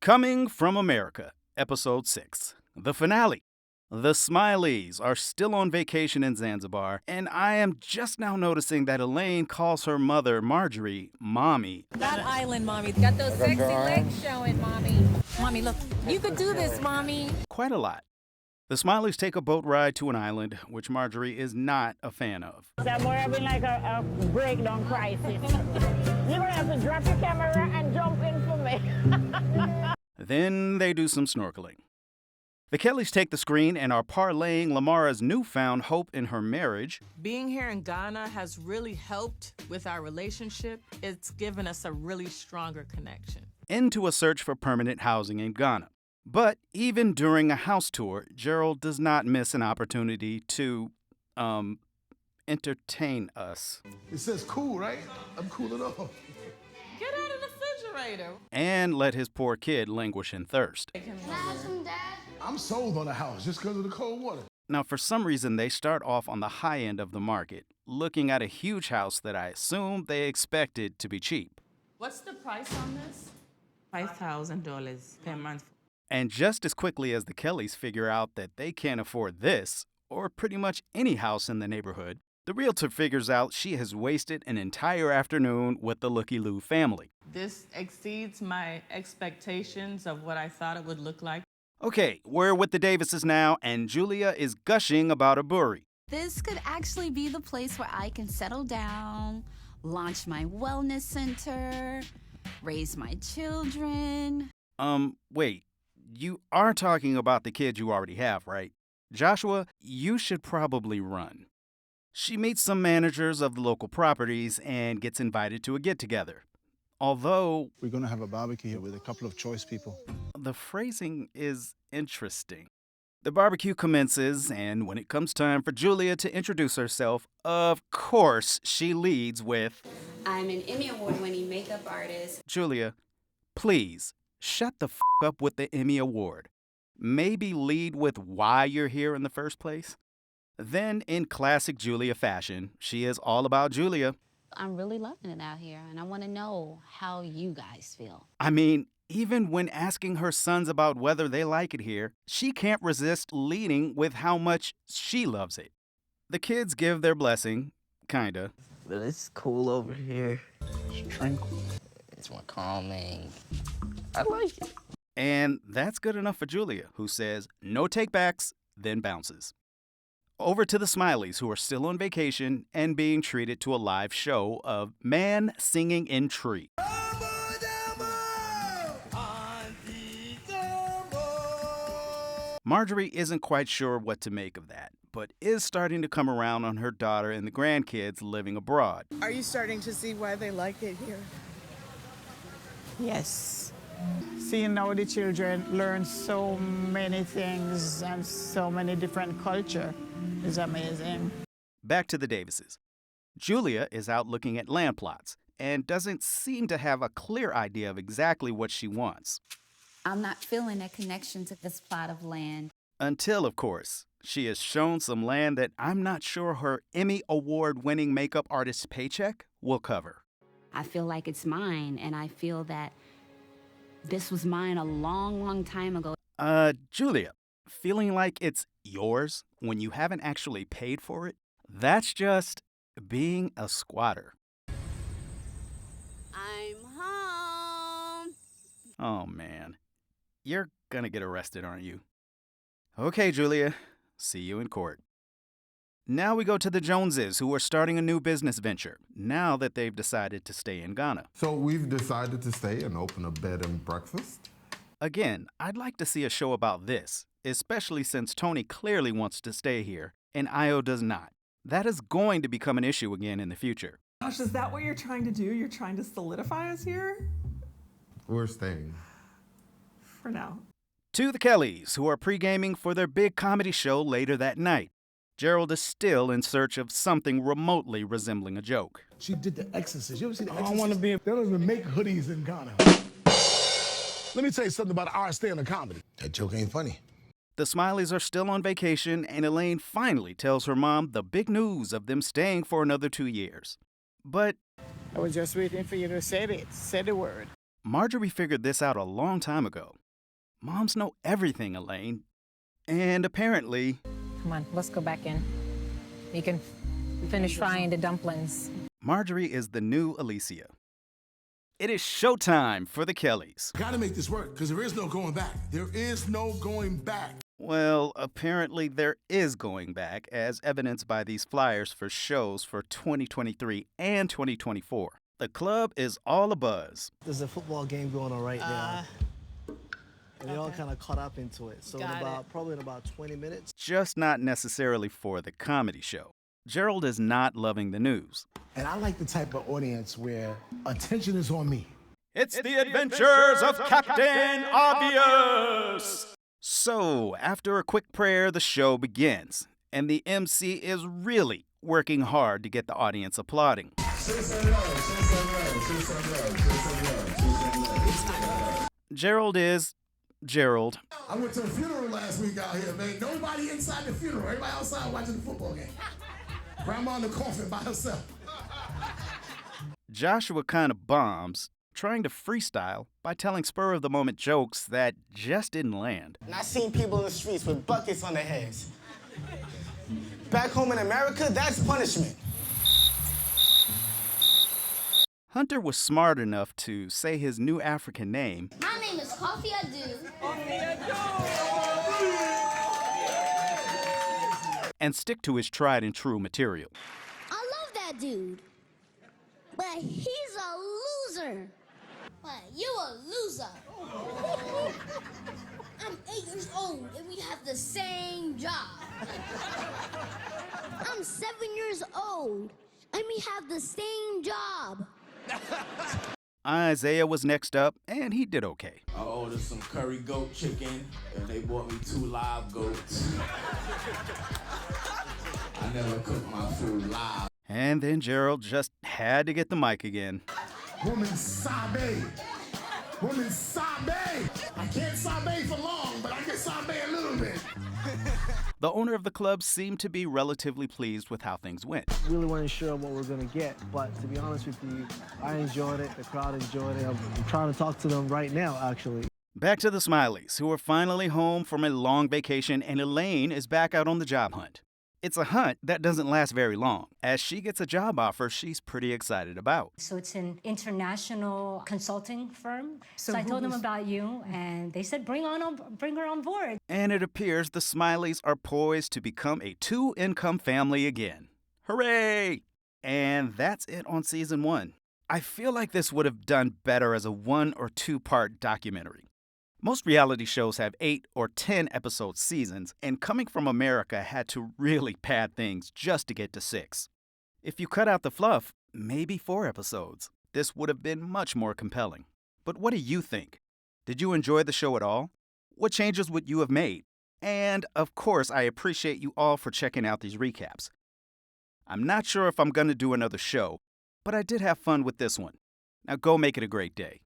Coming from America, Episode 6, the finale. The Smileys are still on vacation in Zanzibar, and I am just now noticing that Elaine calls her mother, Marjorie, Mommy. That island, Mommy. Got those sexy legs showing, Mommy. Mommy, look. You could do this, Mommy. Quite a lot. The Smileys take a boat ride to an island, which Marjorie is not a fan of. So we're having like a breakdown crisis. You're gonna have to drop your camera and jump in for me. Then they do some snorkeling. The Kellys take the screen and are parlaying Lamara's newfound hope in her marriage. Being here in Ghana has really helped with our relationship. It's given us a really stronger connection. Into a search for permanent housing in Ghana. But even during a house tour, Gerald does not miss an opportunity to, entertain us. It says cool, right? I'm cool enough. Get out of the refrigerator. And let his poor kid languish in thirst. I'm sold on a house just because of the cold water. Now, for some reason, they start off on the high end of the market, looking at a huge house that I assume they expected to be cheap. What's the price on this? $5,000 per month. And just as quickly as the Kellys figure out that they can't afford this, or pretty much any house in the neighborhood, the realtor figures out she has wasted an entire afternoon with the Looky Lou family. This exceeds my expectations of what I thought it would look like. Okay, we're with the Davises now, and Julia is gushing about a brewery. This could actually be the place where I can settle down, launch my wellness center, raise my children. Wait, you are talking about the kids you already have, right? Joshua, you should probably run. She meets some managers of the local properties and gets invited to a get-together. Although, We're going to have a barbecue here with a couple of choice people. the phrasing is interesting. The barbecue commences, and when it comes time for Julia to introduce herself, of course she leads with, I'm an Emmy Award-winning makeup artist. Julia, please, shut the f up with the Emmy Award. Maybe lead with why you're here in the first place. Then, in classic Julia fashion, she is all about Julia. I'm really loving it out here, and I want to know how you guys feel. I mean, even when asking her sons about whether they like it here, she can't resist leading with how much she loves it. The kids give their blessing, kinda. But it's cool over here. It's tranquil. It's more calming. I like it. And that's good enough for Julia, who says no takebacks, then bounces. Over to the Smileys, who are still on vacation and being treated to a live show of Man Singing in Tree. Marjorie isn't quite sure what to make of that, but is starting to come around on her daughter and the grandkids living abroad. Are you starting to see why they like it here? Yes. Seeing how the children learn so many things and so many different culture is amazing. Back to the Davises. Julia is out looking at land plots and doesn't seem to have a clear idea of exactly what she wants. I'm not feeling a connection to this plot of land. Until, of course, she is shown some land that I'm not sure her Emmy Award-winning makeup artist's paycheck will cover. I feel like it's mine, and I feel that this was mine a long, long time ago. Julia, feeling like it's yours when you haven't actually paid for it? That's just being a squatter. I'm home. Oh, man. You're gonna get arrested, aren't you? Okay, Julia. See you in court. Now we go to the Joneses, who are starting a new business venture, now that they've decided to stay in Ghana. So we've decided to stay and open a bed and breakfast. Again, I'd like to see a show about this, especially since Tony clearly wants to stay here, and Io does not. That is going to become an issue again in the future. Gosh, is that what you're trying to do? You're trying to solidify us here? We're staying. For now. To the Kellys, who are pre-gaming for their big comedy show later that night. Gerald is still in search of something remotely resembling a joke. She did The Exorcist. You ever see The I Exorcist? don't want to be. They don't even make hoodies in Ghana. Let me tell you something about our stand-up comedy. That joke ain't funny. The Smileys are still on vacation, and Elaine finally tells her mom the big news of them staying for another 2 years. But I was just waiting for you to say it. Say the word. Marjorie figured this out a long time ago. Moms know everything, Elaine. And apparently... Come on, let's go back in. You can finish frying the dumplings. Marjorie is the new Alicia. It is showtime for the Kellys. Gotta make this work, because there is no going back. There is no going back. Well, apparently there is going back, as evidenced by these flyers for shows for 2023 and 2024. The club is all abuzz. There's a football game going on right now. And they all kind of caught up into it. So probably in about 20 minutes. Just not necessarily for the comedy show. Gerald is not loving the news. And I like the type of audience where attention is on me. It's the adventures of Captain Obvious! So, after a quick prayer, the show begins. And the MC is really working hard to get the audience applauding. Gerald is Gerald. I went to a funeral last week out here, man. Nobody inside the funeral. Everybody outside watching the football game. Grandma in the coffin by herself. Joshua kind of bombs, trying to freestyle by telling spur-of-the-moment jokes that just didn't land. And I seen people in the streets with buckets on their heads. Back home in America, that's punishment. Hunter was smart enough to say his new African name. My name is Kofi Adu. And stick to his tried and true material. I love that dude, but he's a loser. What? You a loser. I'm 8 years old and we have the same job. I'm 7 years old and we have the same job. Isaiah was next up, and he did okay. I ordered some curry goat chicken, and they bought me 2 live goats. I never cook my food live. And then Gerald just had to get the mic again. Woman sabe. Woman sabe. I can't sabe for long, but I can sabe a little bit. The owner of the club seemed to be relatively pleased with how things went. Really weren't sure what we're going to get, but to be honest with you, I enjoyed it, the crowd enjoyed it. I'm trying to talk to them right now, actually. Back to the Smileys, who are finally home from a long vacation, and Elaine is back out on the job hunt. It's a hunt that doesn't last very long, as she gets a job offer she's pretty excited about. So it's an international consulting firm. So I told them about you, and they said bring her on board. And it appears the Smileys are poised to become a 2-income family again. Hooray! And that's it on season 1. I feel like this would have done better as a 1 or 2-part documentary. Most reality shows have 8 or 10 episode seasons, and Coming from America had to really pad things just to get to 6. If you cut out the fluff, maybe 4 episodes. This would have been much more compelling. But what do you think? Did you enjoy the show at all? What changes would you have made? And, of course, I appreciate you all for checking out these recaps. I'm not sure if I'm going to do another show, but I did have fun with this one. Now go make it a great day.